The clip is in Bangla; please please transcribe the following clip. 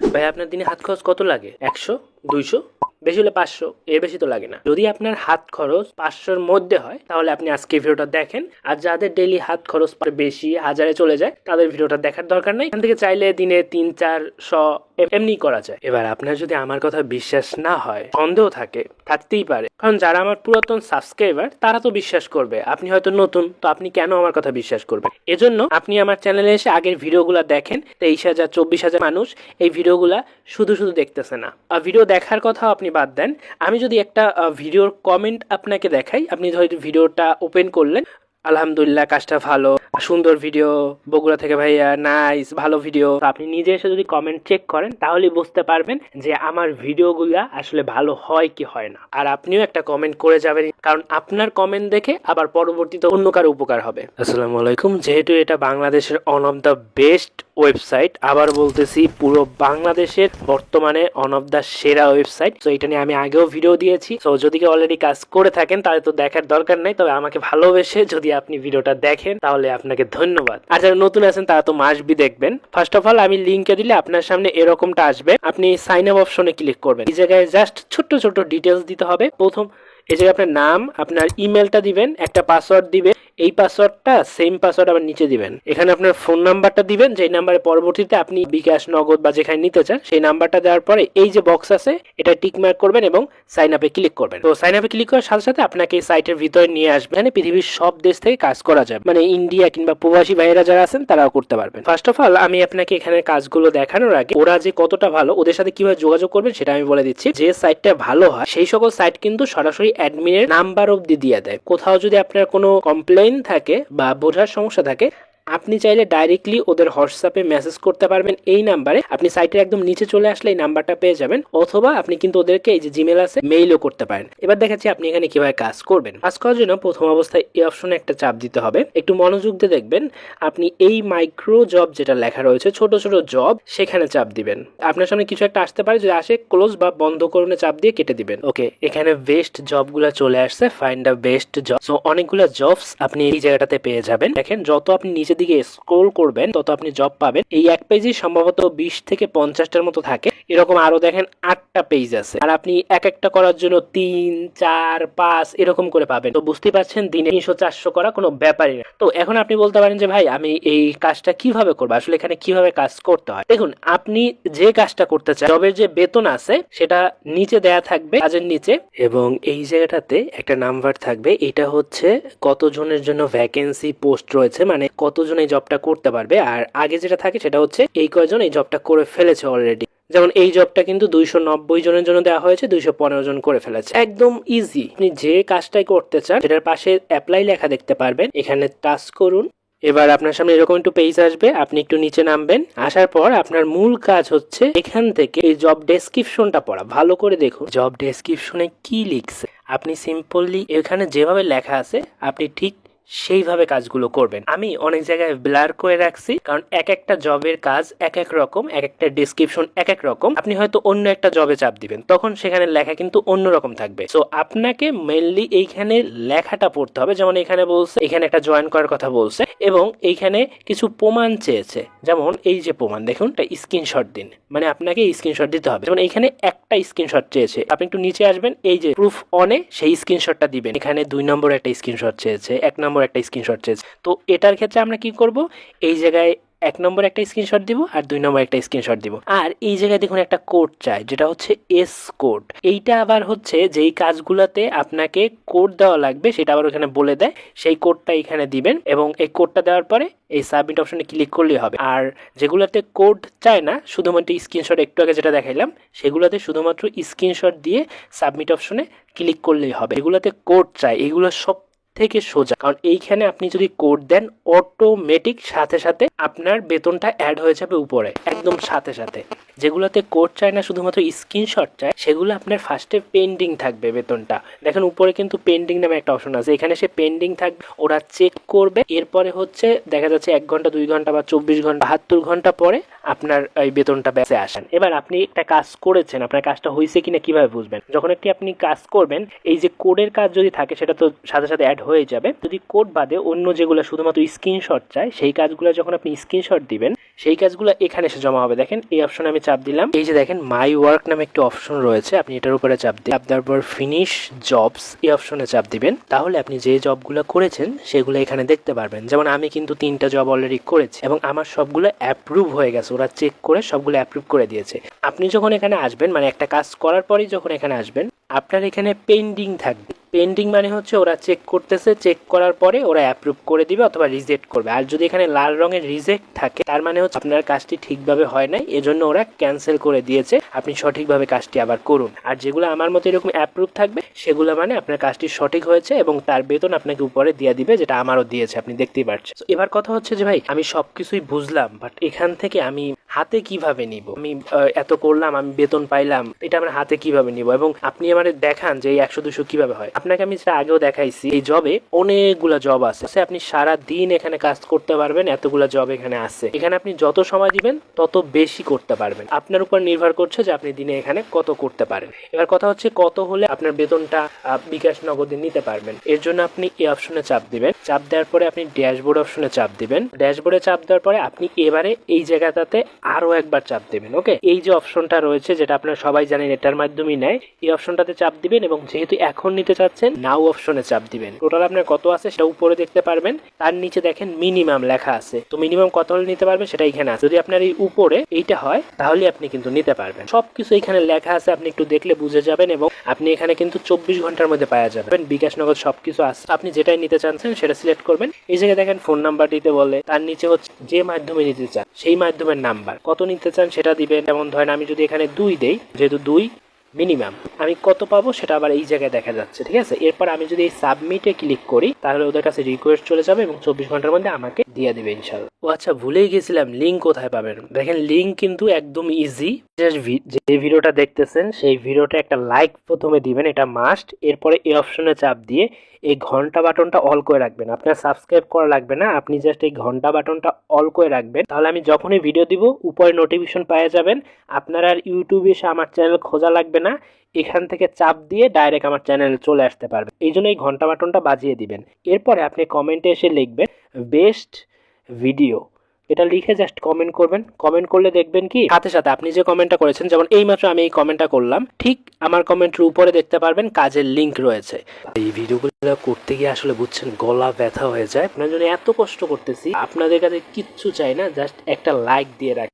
ভাই আপনার দিনে হাত খরচ কত লাগে? 100, 200, বেশি হলে 500, এর বেশি তো লাগে না। যদি আপনার হাত খরচ 500-র মধ্যে হয় তাহলে আপনি আজকে ভিডিওটা দেখেন। আর যাদের ডেইলি হাত খরচ বেশি, হাজারে চলে যায়, তাদের ভিডিওটা দেখার দরকার নেই। এখান থেকে চাইলে দিনে 300-400 এমনি করা যায়। এবার আপনার যদি আমার কথা বিশ্বাস না হয়, সন্দেহ থাকতেই পারে, কারণ যারা আমার পুরাতন সাবস্ক্রাইবার তারা তো বিশ্বাস করবে। আপনি হয়তো নতুন, তো আপনি কেন আমার কথা বিশ্বাস করবেন? এজন্য আপনি আমার চ্যানেলে এসে আগের ভিডিওগুলো দেখেন। 23,000 24,000 মানুষ এই ভিডিওগুলা শুধু দেখতেছে না। ভিডিও দেখার কথা আপনি বাদ দেন, আমি যদি একটা ভিডিওর কমেন্ট আপনাকে দেখাই, আপনি হয়তো ভিডিওটা ওপেন করলেন, আলহামদুলিল্লাহ কাজটা ভালো, সুন্দর ভিডিও, বগুড়া থেকে ভাইয়া, নাইস, ভালো ভিডিও। আপনি নিজে এসে যদি কমেন্ট চেক করেন তাহলে বুঝতে পারবেন যে আমার ভিডিওগুলা আসলে ভালো হয় কি হয় না। আর আপনিও একটা কমেন্ট করে যাবেন, কারণ আপনার কমেন্ট দেখে আবার পরবর্তীতে অন্য কারো উপকার হবে। আসসালামু আলাইকুম। যেহেতু এটা বাংলাদেশের one of the best website, আবার বলতেছি পুরো বাংলাদেশের বর্তমানে ওয়ান অফ দ্য সেরা ওয়েবসাইট। তো এটা নিয়ে আমি আগেও ভিডিও দিয়েছি। তো যদি কেউ অলরেডি কাজ করে থাকেন তাহলে তো দেখার দরকার নাই, তবে আমাকে ভালোবেসে যদি আপনি ভিডিওটা দেখেন তাহলে আপনাকে ধন্যবাদ। আর যারা নতুন আছেন তারা তো মাসবি দেখবেন। ফার্স্ট অফ অল আমি লিঙ্কে দিলে আপনার সামনে এরকমটা আসবে। আপনি সাইন আপ অপশনে ক্লিক করবেন। এই জায়গায় জাস্ট ছোট্ট ছোট্ট ডিটেলস দিতে হবে। প্রথম এই জায়গায় আপনার নাম, আপনার ইমেলটা দিবেন, একটা পাসওয়ার্ড দিবেন। এই পাসওয়ার্ডটা সেম পাসওয়ার্ড আবার নিচে দিবেন। এখানে আপনার ফোন নাম্বারটা দিবেন, যেই নাম্বারে পরবর্তীতে আপনি বিকাশ, নগদ বা যেখানে নিতে চান সেই নাম্বারটা দেওয়ার পরে এই যে বক্স আছে এটা টিক মার্ক করবেন এবং সাইন আপে ক্লিক করবেন। তো সাইন আপে ক্লিক করার সাথে সাথে আপনাকে এই সাইটের ভিতরে নিয়ে আসবে। এখানে পৃথিবীর সব দেশ থেকে কাজ করা যায়, মানে ইন্ডিয়া কিংবা প্রবাসী ভাইয়েরা যারা আছেন তারাও করতে পারবেন। ফার্স্ট অফ অল আমি আপনাকে এখানে কাজগুলো দেখানোর আগে ওরা যে কতটা ভালো, ওদের সাথে কিভাবে যোগাযোগ করবেন সেটা আমি বলে দিচ্ছি। যে সাইটটা ভালো হয় সেই সকল সাইট কিন্তু সরাসরি অ্যাডমিনের নাম্বার অবধি দিয়ে দেয়। কোথাও যদি আপনার কোনো কমপ্লেইন থাকে বা বোঝার সমস্যা থাকে, আপনি চাইলে ডাইরেক্টলি ওদের হোয়াটসঅ্যাপে মেসেজ করতে পারবেন এই নাম্বারে। আপনি সাইটের একদম নিচে চলে আসলে এই নাম্বারটা পেয়ে যাবেন, অথবা আপনি কিন্তু ওদেরকে এই যে জিমেল আছে মেইলও করতে পারেন। এবার দেখাচ্ছি আপনি এখানে কিভাবে কাজ করবেন। কাজ করার জন্য প্রথম অবস্থায় এই অপশনে একটা চাপ দিতে হবে। একটু মনোযোগ দিয়ে দেখবেন। আপনি এই মাইক্রো জব যেটা লেখা রয়েছে, ছোট ছোট জব, সেখানে চাপ দিবেন। আপনার সামনে কিছু একটা আসতে পারে, যদি আসে ক্লোজ বা বন্ধ করুনে চাপ দিয়ে কেটে দিবেন। ওকে, এখানে বেস্ট জবগুলো চলে আসছে, find the best job. So অনেকগুলো জবস আপনি এই জায়গাটাতে পেয়ে যাবেন। দেখেন যত আপনি নিচে দিকে স্ক্রল করবেন তত আপনি জব পাবেন। এই এক পেজে সম্ভবত 20 থেকে 50টার মতো থাকে, এরকম আরো দেখেন 8টা পেজ আছে। আর আপনি এক একটা করার জন্য 3, 4, 5 এরকম করে পাবেন। তো বুঝতে পারছেন দিনে 300-400 করা কোনো ব্যাপারই না। তো এখন আপনি বলতে পারেন যে ভাই আমি এই কাজটা কিভাবে করবো, আসলে এখানে কিভাবে কাজ করতে হয়। দেখুন, আপনি যে কাজটা করতে চান, জবের যে বেতন আছে সেটা নিচে দেয়া থাকবে, কাজের নিচে, এবং এই জায়গাটাতে একটা নাম্বার থাকবে। এটা হচ্ছে কতজনের জন্য ভ্যাকেন্সি পোস্ট রয়েছে, মানে কতজন এই জবটা করতে পারবে। আর আগে যেটা থাকে সেটা হচ্ছে এই কয়জন এই জবটা করে ফেলেছে অলরেডি। যেমন এই জবটা কিন্তু 290 জনের জন্য দেওয়া হয়েছে, 215 জন করে ফেলেছে। একদম ইজি। আপনি যে কাজটাই করতে চান সেটার পাশে অ্যাপ্লাই লেখা দেখতে পারবেন, এখানে টাচ করুন। এবার আপনার সামনে এরকম একটু পেজ আসবে, আপনি একটু নিচে নামবেন। আসার পর আপনার মূল কাজ হচ্ছে এখান থেকে এই জব ডেসক্রিপশনটা পড়া। ভালো করে দেখুন জব ডেসক্রিপশনে কি লিখছে। আপনি সিম্পলি এখানে যেভাবে লেখা আছে আপনি ঠিক সেইভাবে কাজগুলো করবেন। আমি অনেক জায়গায় ব্লার করে রাখছি, কারণ এক একটা জবের কাজ এক এক রকম, এক একটা ডেসক্রিপশন এক এক রকম। আপনি হয়তো অন্য একটা জবে চাপ দিবেন, তখন সেখানে লেখা কিন্তু অন্যরকম থাকবে। সো আপনাকে মেইনলি এইখানে লেখাটা পড়তে হবে। যেমন এখানে বলছে এখানে একটা জয়েন করার কথা বলছে, এবং এইখানে কিছু প্রমাণ চেয়েছে। যেমন এই যে প্রমাণ দেখুন, একটা স্ক্রিনশট দিন, মানে আপনাকে স্ক্রিনশট দিতে হবে। যেমন এইখানে একটা স্ক্রিনশট চেয়েছে, আপনি একটু নিচে আসবেন, এই যে প্রুফ অনে সেই স্ক্রিনশটটা দিবেন। এখানে 2 নম্বর একটা স্ক্রিনশট চেয়েছে, 1 নম্বর একটা স্ক্রিনশট চেয়েছে। তো এটার ক্ষেত্রে আমরা কি করব, এই জায়গায় 1 নম্বর একটা স্ক্রিনশট দিব আর 2 নম্বর একটা স্ক্রিনশট দিব। আর এই জায়গায় দেখুন একটা কোড চাই, যেটা হচ্ছে এস কোড। এইটা আবার হচ্ছে যেই কাজগুলোতে আপনাকে কোড দেওয়া লাগবে সেটা আবার ওখানে বলে দেয়, সেই কোডটা এখানে দিবেন। এবং এই কোডটা দেওয়ার পরে এই সাবমিট অপশনে ক্লিক করলেই হবে। আর যেগুলোতে কোড চায় না, শুধুমাত্র স্ক্রিনশট, একটু আগে যেটা দেখাইলাম, সেগুলোতে শুধুমাত্র স্ক্রিনশট দিয়ে সাবমিট অপশনে ক্লিক করলেই হবে। এগুলোতে কোড চাই, এগুলো সব থেকে সোজা, কারণ এইখানে আপনি যদি কোড দেন অটোমেটিক সাথে সাথে আপনার বেতনটা অ্যাড হয়ে যাবে উপরে, একদম সাথে সাথে। যেগুলোতে কোড চায় না, শুধুমাত্র স্ক্রিনশট চায়, সেগুলো আপনার ফার্স্টে পেন্ডিং থাকবে বেতনটা। দেখেন উপরে কিন্তু পেন্ডিং নামে একটা অপশন আছে, এখানে সে পেন্ডিং থাকবে, ওরা চেক করবে। এরপরে হচ্ছে দেখা যাচ্ছে 1 ঘন্টা, 2 ঘন্টা বা 24 ঘন্টা, 72 ঘন্টা পরে আপনার এই বেতনটা বেঁচে আসেন। এবার আপনি একটা কাজ করেছেন, আপনার কাজটা হয়েছে কিনা কিভাবে বুঝবেন? যখন একটি আপনি কাজ করবেন, এই যে কোডের কাজ যদি থাকে সেটা তো সাথে সাথে অ্যাড হয়ে যাবে। যদি কোড বাদে অন্য যেগুলো শুধুমাত্র স্ক্রিনশট চায়, সেই কাজগুলো যখন আপনি স্ক্রিনশট দিবেন, সেই কাজগুলো এখানে এসে জমা হবে। দেখেন এই অপশনে আমি চাপ দিলাম, এই যে দেখেন মাই ওয়ার্ক নামে একটা অপশন রয়েছে, আপনি এটার উপরে চাপ দিন, চাপ দেওয়ার পর ফিনিশ জবস এই অপশনে চাপ দিবেন। তাহলে আপনি যে জবগুলো করেছেন সেগুলো এখানে দেখতে পারবেন। যেমন আমি কিন্তু 3টা জব অলরেডি করেছি এবং আমার সবগুলো অ্যাপ্রুভ হয়ে গেছে, ওরা চেক করে সবগুলো অ্যাপ্রুভ করে দিয়েছে। আপনি যখন এখানে আসবেন, মানে একটা কাজ করার পরেই যখন এখানে আসবেন, আপনার এখানে পেন্ডিং থাকবে। পেন্ডিং মানে হচ্ছে ওরা চেক করতেছে, চেক করার পরে ওরা অ্যাপ্রুভ করে দিবে অথবা রিজেক্ট করবে। আর যদি এখানে লাল রঙের রিজেক্ট থাকে তার মানে হচ্ছে আপনার কাজটি ঠিকভাবে হয় নাই, এজন্য ওরা ক্যান্সেল করে দিয়েছে, আপনি সঠিকভাবে কাজটি আবার করুন। আর যেগুলো আমার মতো এরকম অ্যাপ্রুভ থাকবে সেগুলো মানে আপনার কাজটি সঠিক হয়েছে এবং তার বেতন আপনাকে উপরে দিয়ে দিবে, যেটা আমারও দিয়েছে, আপনি দেখতেই পাচ্ছেন। এবার কথা হচ্ছে যে ভাই আমি সবকিছুই বুঝলাম, বাট এখান থেকে আমি হাতে কিভাবে নিব? আমি এত করলাম, আমি বেতন পাইলাম, এটা আমার হাতে কিভাবে নিব? এবং আপনি আমাদের দেখান যে এই 100-200 কিভাবে হয়। আপনাকে আমি যেটা আগেও দেখাইছি, এই জবে অনেকগুলা জব আছে, আপনি সারা দিন এখানে কাজ করতে পারবেন, এতগুলা জব এখানে আছে। এখানে আপনি যত সময় দিবেন তত বেশি করতে পারবেন, আপনার উপর নির্ভর করছে যে আপনি দিনে এখানে কত করতে পারেন। এবার কথা হচ্ছে কত হলে আপনার বেতনটা বিকাশ নগদে নিতে পারবেন। এর জন্য আপনি এই অপশনে চাপ দিবেন, চাপ দেওয়ার পরে আপনি ড্যাশবোর্ড অপশনে চাপ দিবেন, ড্যাশবোর্ডে চাপ দেওয়ার পরে আপনি এবারে এই জায়গাটাতে আরো একবার চাপ দিবেন। ওকে, এই যে অপশনটা রয়েছে যেটা আপনারা সবাই জানেন এটার মাধ্যমেই নেয়, এই অপশনটাতে চাপ দিবেন এবং যেহেতু এখন নিতে চাচ্ছেন নাও অপশনে চাপ দিবেন। টোটাল আপনার কত আছে সেটা উপরে দেখতে পারবেন, তার নিচে দেখেন মিনিমাম লেখা আছে, তো মিনিমাম কত হলে নিতে পারবেন সেটা এখানে আছে। যদি আপনার এই উপরে এইটা হয় তাহলে আপনি কিন্তু নিতে পারবেন। সবকিছু এখানে লেখা আছে, আপনি একটু দেখলে বুঝে যাবেন এবং আপনি এখানে কিন্তু 24 ঘন্টার মধ্যে পাওয়া যাবেন। বিকাশ নগদ সবকিছু আছে, আপনি যেটাই নিতে চাচ্ছেন সেটা সিলেক্ট করবেন। এই জায়গায় দেখেন ফোন নাম্বার দিতে বলে, তার নিচে হচ্ছে যে মাধ্যমে নিতে চান সেই মাধ্যমের নাম্বার, কত নিতে চান সেটা দিবেন। যেমন ধরেন আমি যদি এখানে 2 দেই, যেহেতু 2 মিনিমাম, আমি কত পাবো সেটা আবার এই জায়গায় দেখা যাচ্ছে, ঠিক আছে। এরপর আমি যদি এই সাবমিটে ক্লিক করি তাহলে ওদের কাছে রিকোয়েস্ট চলে যাবে এবং 24 ঘন্টার মধ্যে আমাকে দিয়ে দিবে ইনশাআল্লাহ। ও আচ্ছা, ভুলেই গেছিলাম, লিঙ্ক কোথায় পাবেন? দেখেন লিঙ্ক কিন্তু একদম ইজি। যে ভিডিওটা দেখতেছেন সেই ভিডিওটা একটা লাইক প্রথমে দিবেন, এটা মাস্ট। এরপরে এই অপশনে চাপ দিয়ে এই ঘন্টা বাটনটা অল করে রাখবেন। আপনার সাবস্ক্রাইব করা লাগবে না, আপনি জাস্ট এই ঘন্টা বাটনটা অল করে রাখবেন, তাহলে আমি যখনই ভিডিও দিব উপরে নোটিফিকেশন পেয়ে যাবেন। আপনার আর ইউটিউবে এসে আমার চ্যানেল খোঁজা লাগবে না, এখান থেকে চাপ দিয়ে ডাইরেক্ট আমার চ্যানেলে চলে আসতে পারবেন। এই জন্য এই ঘন্টা বাটনটা বাজিয়ে দিবেন। এরপরে আপনি কমেন্টে এসে লিখবেন বেস্ট ভিডিও, এটা লিখে জাস্ট কমেন্ট করবেন। কমেন্ট করলে দেখবেন কি সাথে সাথে আপনি যে কমেন্টটা করেছেন, যেমন এইমাত্র আমি এই কমেন্টটা করলাম, ঠিক আমার কমেন্টের উপরে দেখতে পারবেন কাজের লিঙ্ক রয়েছে। এই ভিডিওগুলো করতে গিয়ে আসলে বুঝছেন গলা ব্যথা হয়ে যায়, আপনার জন্য এত কষ্ট করতেছি, আপনাদের কাছে কিচ্ছু চাই না, জাস্ট একটা লাইক দিয়ে রাখ।